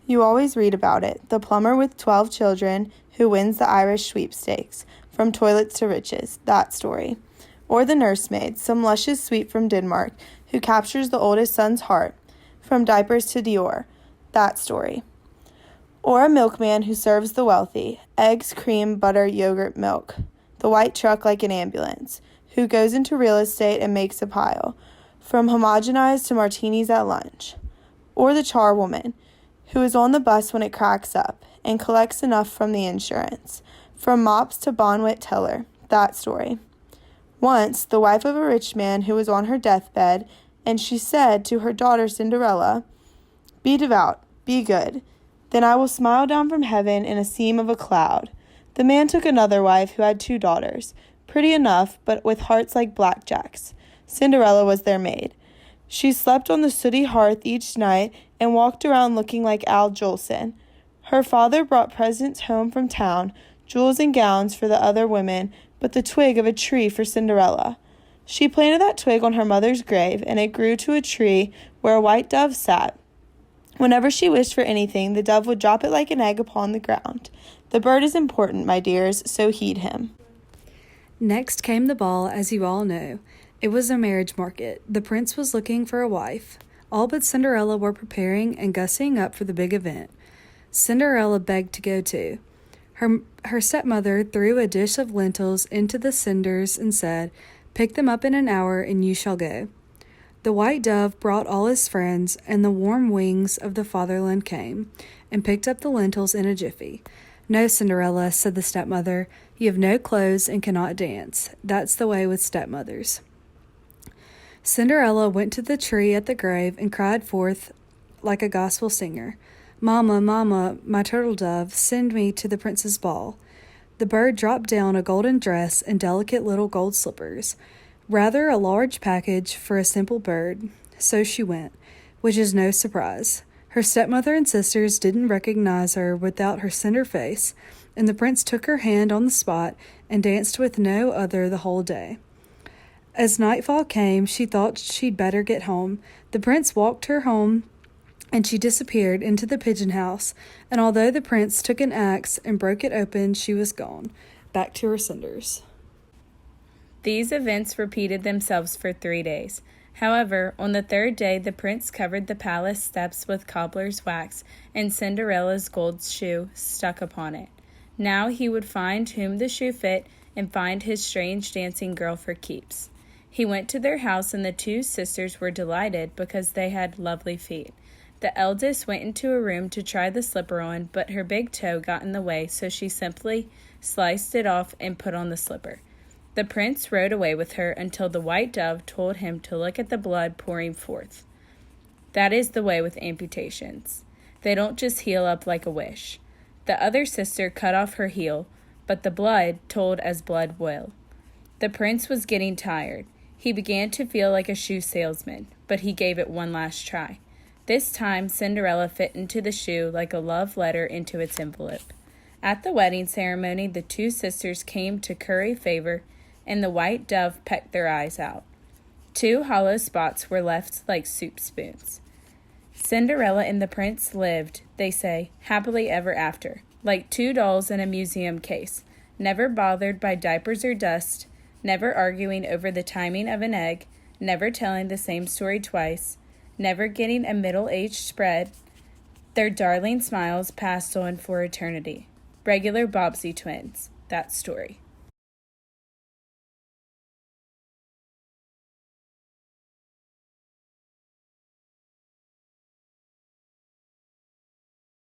You always read about it, the plumber with 12 children who wins the Irish sweepstakes, from toilets to riches, that story. Or the nursemaid, some luscious sweet from Denmark, who captures the oldest son's heart, from diapers to Dior, that story. Or a milkman who serves the wealthy, eggs, cream, butter, yogurt, milk, the white truck like an ambulance, who goes into real estate and makes a pile, from homogenized to martinis at lunch. Or the charwoman, who is on the bus when it cracks up, and collects enough from the insurance, from mops to bonwit teller, that story. Once, the wife of a rich man who was on her deathbed, and she said to her daughter Cinderella, "Be devout, be good, then I will smile down from heaven in a seam of a cloud." The man took another wife who had 2 daughters, pretty enough, but with hearts like blackjacks. Cinderella was their maid. She slept on the sooty hearth each night and walked around looking like Al Jolson. Her father brought presents home from town, jewels and gowns for the other women, but the twig of a tree for Cinderella. She planted that twig on her mother's grave, and it grew to a tree where a white dove sat. Whenever she wished for anything, the dove would drop it like an egg upon the ground. The bird is important, my dears, so heed him. Next came the ball, as you all know. It was a marriage market. The prince was looking for a wife. All but Cinderella were preparing and gussying up for the big event. Cinderella begged to go too. Her stepmother threw a dish of lentils into the cinders and said, "Pick them up in an hour and you shall go." The white dove brought all his friends, and the warm wings of the fatherland came, and picked up the lentils in a jiffy. "No, Cinderella," said the stepmother, "you have no clothes and cannot dance. That's the way with stepmothers." Cinderella went to the tree at the grave and cried forth like a gospel singer, "Mamma, mamma, my turtle dove, send me to the prince's ball." The bird dropped down a golden dress and delicate little gold slippers, rather a large package for a simple bird. So she went, which is no surprise. Her stepmother and sisters didn't recognize her without her cinder face, and the prince took her hand on the spot and danced with no other the whole day. As nightfall came, she thought she'd better get home. The prince walked her home, and she disappeared into the pigeon house, and although the prince took an axe and broke it open, she was gone, back to her cinders. These events repeated themselves for 3 days. However, on the 3rd day, the prince covered the palace steps with cobbler's wax, and Cinderella's gold shoe stuck upon it. Now he would find whom the shoe fit, and find his strange dancing girl for keeps. He went to their house, and the 2 sisters were delighted because they had lovely feet. The eldest went into a room to try the slipper on, but her big toe got in the way, so she simply sliced it off and put on the slipper. The prince rode away with her until the white dove told him to look at the blood pouring forth. That is the way with amputations. They don't just heal up like a wish. The other sister cut off her heel, but the blood told as blood will. The prince was getting tired. He began to feel like a shoe salesman, but he gave it one last try. This time, Cinderella fit into the shoe like a love letter into its envelope. At the wedding ceremony, the 2 sisters came to curry favor, and the white dove pecked their eyes out. 2 hollow spots were left like soup spoons. Cinderella and the prince lived, they say, happily ever after, like 2 dolls in a museum case, never bothered by diapers or dust, never arguing over the timing of an egg, never telling the same story twice, never getting a middle-aged spread. Their darling smiles passed on for eternity. Regular Bobbsey twins, that story.